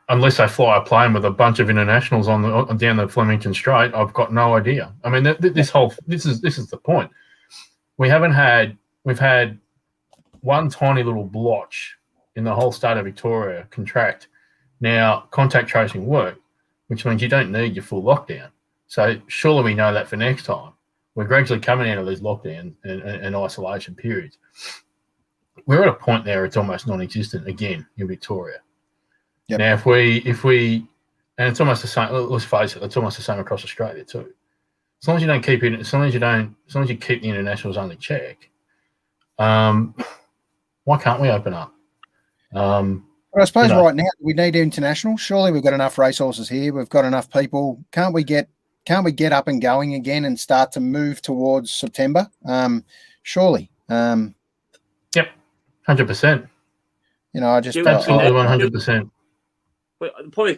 Unless they fly a plane with a bunch of internationals down the Flemington Strait, I've got no idea. I mean, this is the point. We've had one tiny little blotch in the whole state of Victoria contract. Now, contact tracing work, which means you don't need your full lockdown. So surely we know that for next time. We're gradually coming out of these lockdown and isolation periods. We're at a point there it's almost non-existent again in Victoria. Yep. Now, if we, and it's almost the same. Let's face it, it's almost the same across Australia too. As long as you don't keep it, as long as you keep the internationals under check, why can't we open up? Well, I suppose right now we need international. Surely we've got enough racehorses here. We've got enough people. Can't we get up and going again and start to move towards September? Surely. Yep, 100%. I just absolutely 100%.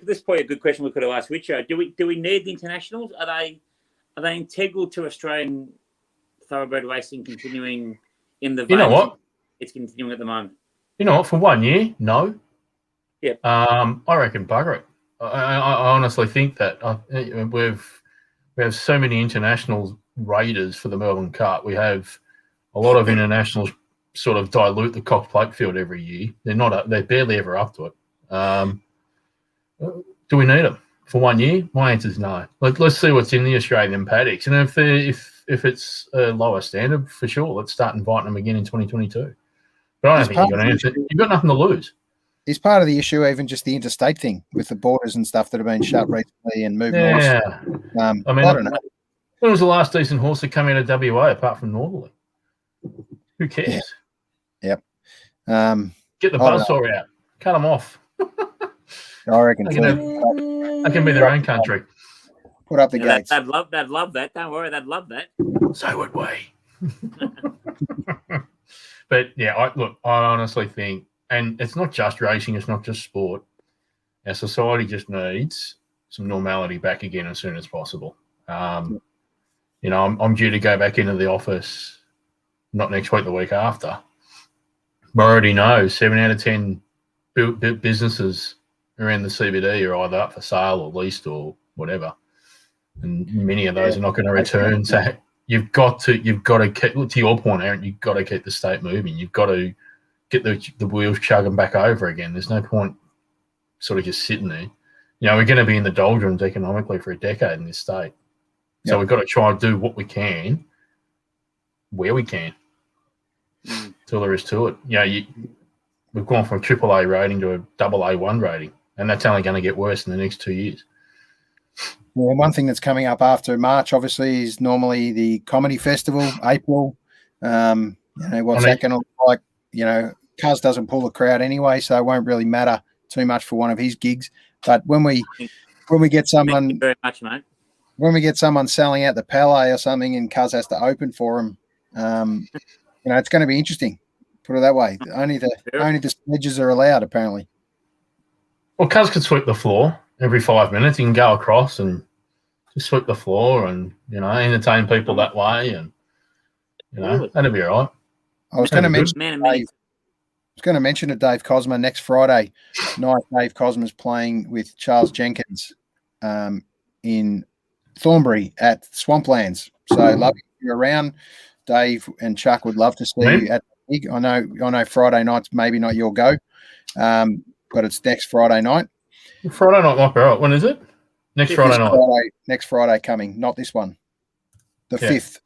This is probably a good question we could have asked Richard. Do we need the internationals? Are they integral to Australian thoroughbred racing continuing in the vein? You know what? It's continuing at the moment. You know what? For 1 year, no. Yeah. I reckon bugger it. I honestly think that we have so many international raiders for the Melbourne Cup. We have a lot of internationals sort of dilute the Cox Plate field every year. They're barely ever up to it. Do we need them for 1 year? My answer is no. Let's see what's in the Australian paddocks, and if it's a lower standard, for sure, let's start inviting them again in 2022. But I don't think you've got nothing to lose. Is part of the issue even just the interstate thing with the borders and stuff that have been shut recently and moved north? I mean, I don't know. When was the last decent horse that came out of WA apart from Northerly? Who cares? Yep. Get the buzzsaw out. Cut them off. I reckon they can be their own country. Put up the gates. They'd love that. Don't worry, they'd love that. So would we. But yeah, I honestly think, and it's not just racing, it's not just sport. Our society just needs some normality back again as soon as possible. I'm due to go back into the office, not next week, the week after. I already know 7 out of 10 businesses around the CBD are either up for sale or leased or whatever, and many of those are not going to return. So you've got to keep, to your point, Aaron, you've got to keep the state moving. You've got to get the wheels chugging back over again. There's no point sort of just sitting there. We're going to be in the doldrums economically for a decade in this state. So we've got to try and do what we can, where we can. Till there is to it. We've gone from a AAA rating to a AA1 rating, and that's only going to get worse in the next 2 years. Well, one thing that's coming up after March, obviously, is normally the comedy festival, April. What's that going to look like? Cuz doesn't pull the crowd anyway, so it won't really matter too much for one of his gigs. But when we get someone, thank you very much, mate. When we get someone selling out the Palais or something, and Cuz has to open for him, it's going to be interesting. Put it that way. Only the sledges are allowed, apparently. Well, Cuz could sweep the floor every 5 minutes. He can go across and just sweep the floor and entertain people that way, and that'd be all right. I was going to mention to Dave Cosma next Friday night. Dave Cosma's playing with Charles Jenkins in Thornbury at Swamplands. So love you around. Dave and Chuck would love to see you at the gig. I know Friday night's maybe not your go, but it's next Friday night. Friday night might be right. When is it? Next Friday coming, not this one. The 5th.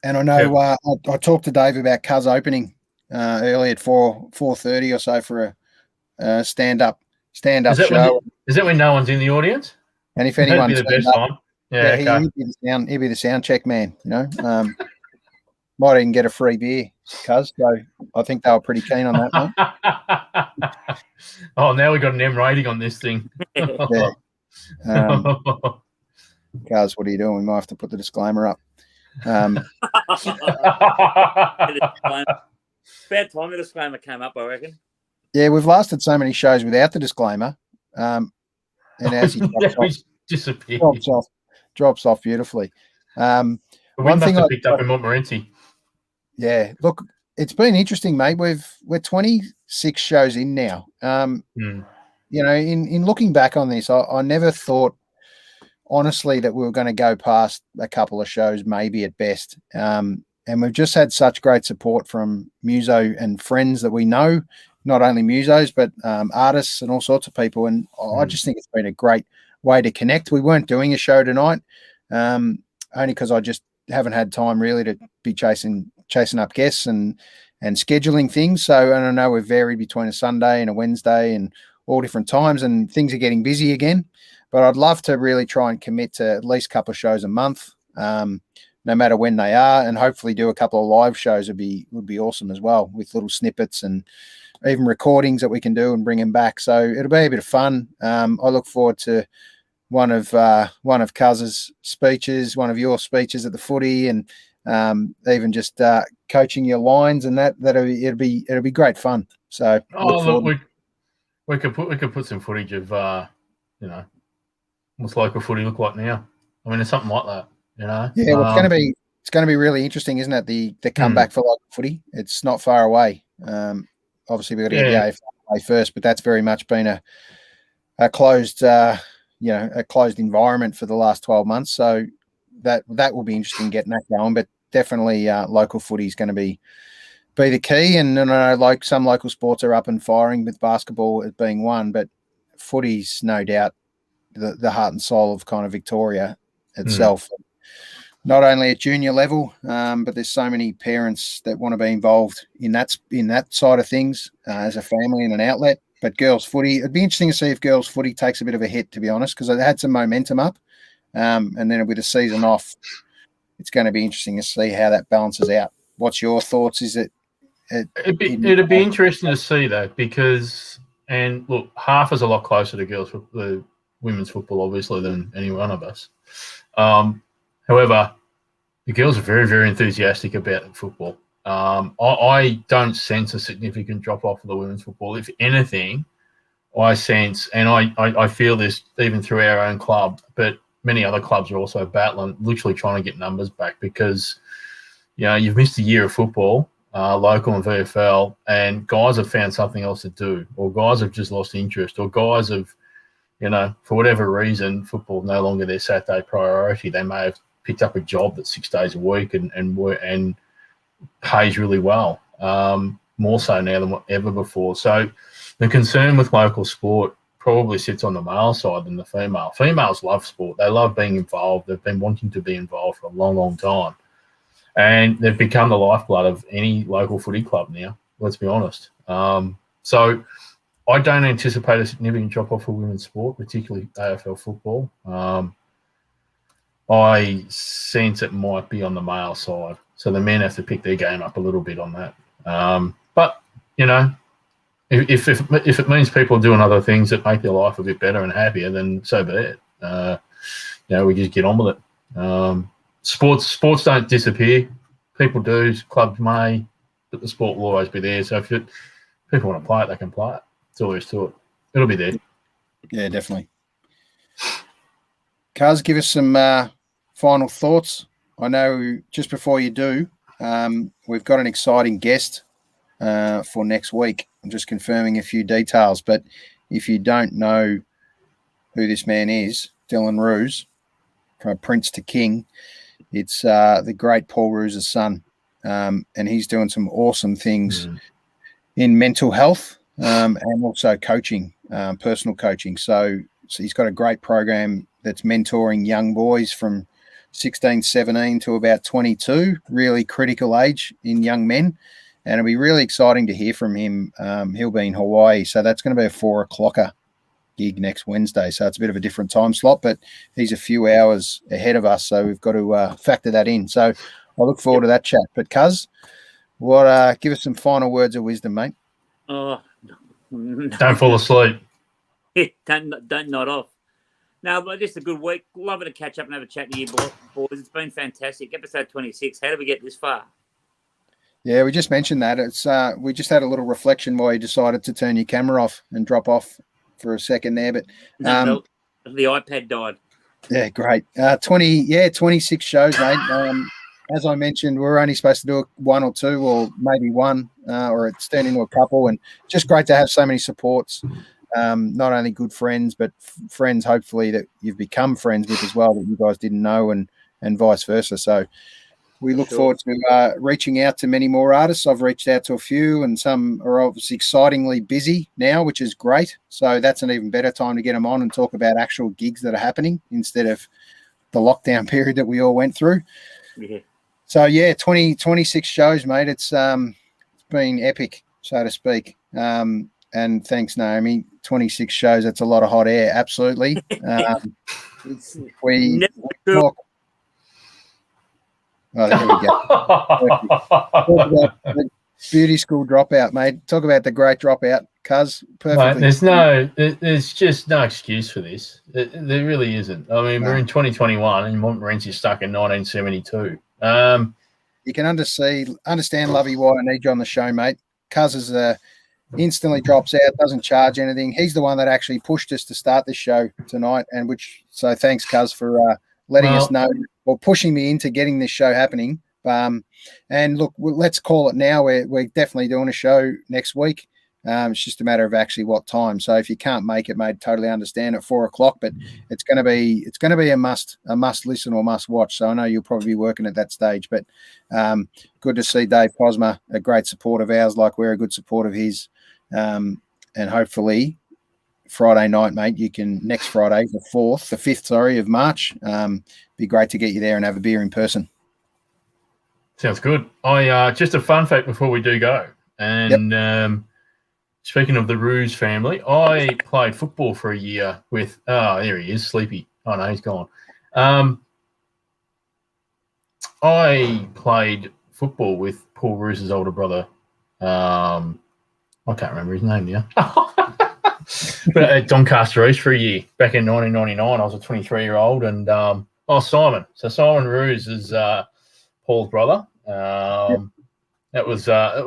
And I know I talked to Dave about Cuz opening early at 4:30 or so for a stand-up show. Is that when no one's in the audience? And if anyone that'd be the best time. Yeah, okay. He'd be the sound check man, you know. Might even get a free beer, cuz. So I think they were pretty keen on that, mate. Oh, now we got an M rating on this thing. Yeah. Cuz, what are you doing? We might have to put the disclaimer up. About time the disclaimer came up, I reckon. Yeah, we've lasted so many shows without the disclaimer. And as he drops off beautifully. One thing I picked up in Montmorency. Yeah, look, it's been interesting, mate. We're 26 shows in now. You know, in looking back on this, I never thought, honestly, that we were going to go past a couple of shows, maybe at best. And we've just had such great support from muso and friends that we know, not only musos, but artists and all sorts of people. And I just think it's been a great way to connect. We weren't doing a show tonight, only because I just haven't had time really to be chasing up guests and scheduling things. So, and I know we've varied between a Sunday and a Wednesday and all different times, and things are getting busy again. But I'd love to really try and commit to at least a couple of shows a month, no matter when they are, and hopefully do a couple of live shows would be awesome as well, with little snippets and even recordings that we can do and bring them back. So it'll be a bit of fun. I look forward to one of Cuz's speeches, one of your speeches at the footy, and even just coaching your lines, and it'll be great fun. So we could put some footage of you know, what's local footy look like now. I mean, it's something like that, you know. Yeah, well, it's going to be really interesting, isn't it? The comeback for local footy. It's not far away. Obviously, we've got to get the AFL first, but that's very much been a closed a closed environment for the last 12 months. So that will be interesting getting that going. But definitely, local footy is going to be the key. And I know, like, some local sports are up and firing, with basketball as being one, but footy's no doubt the heart and soul of kind of Victoria itself. Not only at junior level, but there's so many parents that want to be involved in that side of things as a family and an outlet. But girls footy, it'd be interesting to see if girls footy takes a bit of a hit, to be honest, because it had some momentum up, and then with the season off, it's going to be interesting to see how that balances out. What's your thoughts? It'd be interesting to see that, because, and look, half is a lot closer to girls, the women's football, obviously, than any one of us. However, the girls are very, very enthusiastic about football. I don't sense a significant drop-off of the women's football. If anything, I sense, and I feel this even through our own club, but many other clubs are also battling, literally trying to get numbers back, because, you know, you've missed a year of football, local and VFL, and guys have found something else to do, or guys have just lost interest, or guys have, you know, for whatever reason, football no longer their Saturday priority. They may have picked up a job that's 6 days a week and pays really well, more so now than ever before. So the concern with local sport probably sits on the male side than the female. Females love sport. They love being involved. They've been wanting to be involved for a long, long time. And they've become the lifeblood of any local footy club now, let's be honest. So I don't anticipate a significant drop-off for women's sport, particularly AFL football. I sense it might be on the male side. So the men have to pick their game up a little bit on that. But, you know, if it means people are doing other things that make their life a bit better and happier, then so be it. You know, we just get on with it. Sports don't disappear. People do, clubs may, but the sport will always be there. So if people want to play it, they can play it. That's all there is to it. It'll be there. Yeah, definitely. Kaz, give us some final thoughts. I know just before you do, we've got an exciting guest for next week. I'm just confirming a few details, but if you don't know who this man is, Dylan Roos, from Prince to King, it's the great Paul Roos' son, and he's doing some awesome things in mental health and also coaching, personal coaching. So he's got a great program that's mentoring young boys from 16, 17 to about 22, really critical age in young men. And it'll be really exciting to hear from him. He'll be in Hawaii, so that's going to be a 4 o'clocker gig next Wednesday, so it's a bit of a different time slot, but he's a few hours ahead of us, so we've got to factor that in. So I look forward to that chat. But Cuz, give us some final words of wisdom, mate. Oh, Don't fall asleep. don't nod off. No, but just a good week. Loving to catch up and have a chat to you boys. It's been fantastic. Episode 26. How did we get this far? Yeah, we just mentioned that. It's we just had a little reflection while you decided to turn your camera off and drop off for a second there. But No, the iPad died. yeah, great. 26 shows, mate. As I mentioned, we're only supposed to do one or two, or maybe one, or it's turned into a couple. And just great to have so many supports. Not only good friends, but friends, hopefully, that you've become friends with as well, that you guys didn't know, and vice versa. So we look forward to reaching out to many more artists. I've reached out to a few, and some are obviously excitingly busy now, which is great. So that's an even better time to get them on and talk about actual gigs that are happening instead of the lockdown period that we all went through. Yeah. So, 26 shows, mate. It's been epic, so to speak. And thanks, Naomi. 26 shows, that's a lot of hot air, absolutely. We talk. Oh, there we go. Talk about the beauty school dropout, mate. Talk about the great dropout, Cuz. Perfectly. Mate, there's just no excuse for this. There really isn't. I mean, we're in 2021 and Montmorency's stuck in 1972. You can understand, Lovey, why I need you on the show, mate. Cuz is instantly drops out, doesn't charge anything. He's the one that actually pushed us to start this show tonight, so thanks, Cuz, for letting us know, or pushing me into getting this show happening. And look, let's call it now. We're definitely doing a show next week. It's just a matter of actually what time. So if you can't make it, mate, totally understand at 4:00. But it's going to be a must listen or must watch. So I know you'll probably be working at that stage. But good to see Dave Cosma, a great support of ours, like we're a good support of his. And hopefully Friday night, mate, next Friday, the 5th of March. Be great to get you there and have a beer in person. Sounds good. I just a fun fact before we do go. And speaking of the Ruse family, I played football for a year with. Oh, there he is, Sleepy. Oh no, he's gone. I played football with Paul Ruse's older brother. I can't remember his name now. But at Doncaster East for a year back in 1999. I was a 23-year-old, and Simon. So Simon Ruse is Paul's brother. It was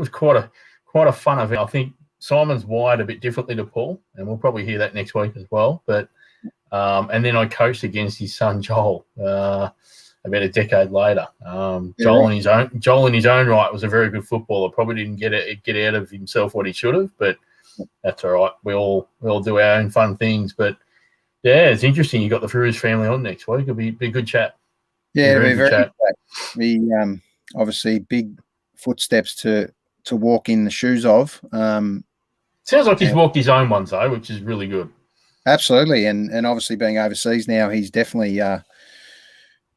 quite a fun event. I think Simon's wired a bit differently to Paul, and we'll probably hear that next week as well. But and then I coached against his son Joel about a decade later. Joel in his own right was a very good footballer. Probably didn't get out of himself what he should have, but that's all right. We all do our own fun things. But yeah, it's interesting. You got the Ruse family on next week. It'll be a good chat. Yeah, it'll be very good chat. Obviously big footsteps to walk in the shoes of. Sounds like he's walked his own ones though, which is really good. Absolutely, and obviously being overseas now, he's definitely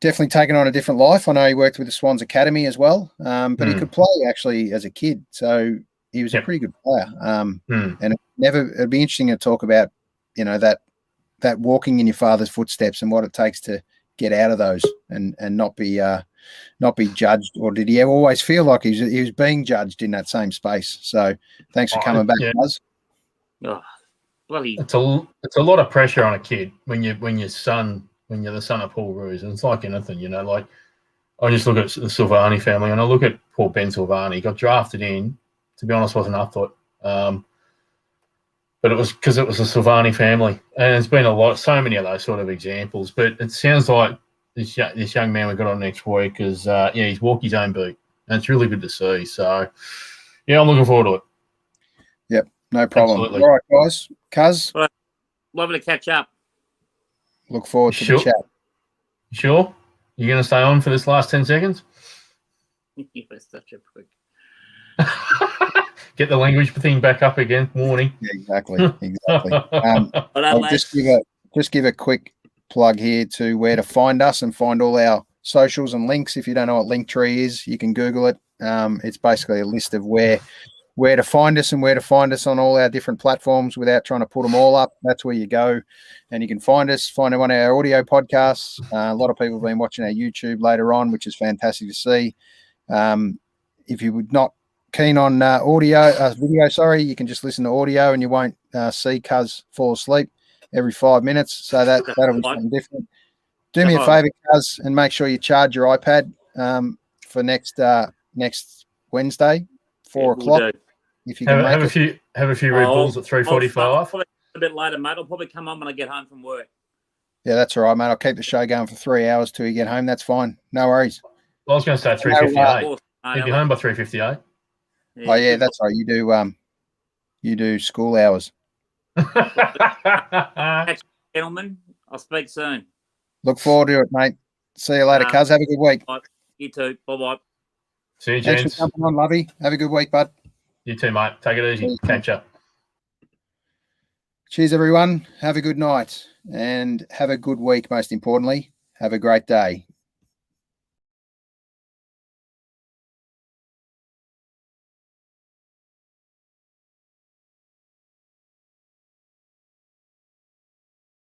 taken on a different life. I know he worked with the Swans Academy as well, but he could play actually as a kid, so he was a pretty good player. And it'd be interesting to talk about, that walking in your father's footsteps and what it takes to get out of those and not be judged. Or did he always feel like he was being judged in that same space? So thanks for coming back, Buzz. Oh, bloody! It's a lot of pressure on a kid when you're the son of Paul Ruse, and it's like anything, like I just look at the Silvani family, and I look at poor Ben Silvani. He got drafted in. To be honest, wasn't afterthought. But it was because it was a Silvani family, and there's been so many of those sort of examples. But it sounds like this young man we got on next week is he's walked his own beat, and it's really good to see. So yeah, I'm looking forward to it. Yep, no problem. Absolutely. All right, guys, Cuz, lovely to catch up. Look forward to the chat. Sure, you're going to stay on for this last 10 seconds? You were such a prick. Get the language thing back up again. Warning. Yeah, exactly. I'll just give a quick plug here to where to find us and find all our socials and links. If you don't know what Linktree is, you can Google it. It's basically a list of where where to find us and where to find us on all our different platforms without trying to put them all up, that's where you go. And you can find us, find one of our audio podcasts. A lot of people have been watching our YouTube later on, which is fantastic to see. If you would not keen on video, sorry, you can just listen to audio and you won't see Cuz fall asleep every 5 minutes. So that'll be something different. Do me a favor, Cuz, and make sure you charge your iPad for next Wednesday, 4 o'clock. If you can have a few Red Bulls at 3:45. A bit later, mate. I'll probably come on when I get home from work. Yeah, that's all right, mate. I'll keep the show going for 3 hours till you get home. That's fine. No worries. Well, I was going to say 3:58. You'd be home by 3:58. Oh yeah, that's right. You do school hours. Gentlemen, I'll speak soon. Look forward to it, mate. See you later, Cuz. Have a good week. You too. Bye-bye. See you, Thanks gents. for jumping on, Lovey. Have a good week, bud. You too, mate. Take it easy. Catch up. Cheers, everyone. Have a good night and have a good week, most importantly. Have a great day.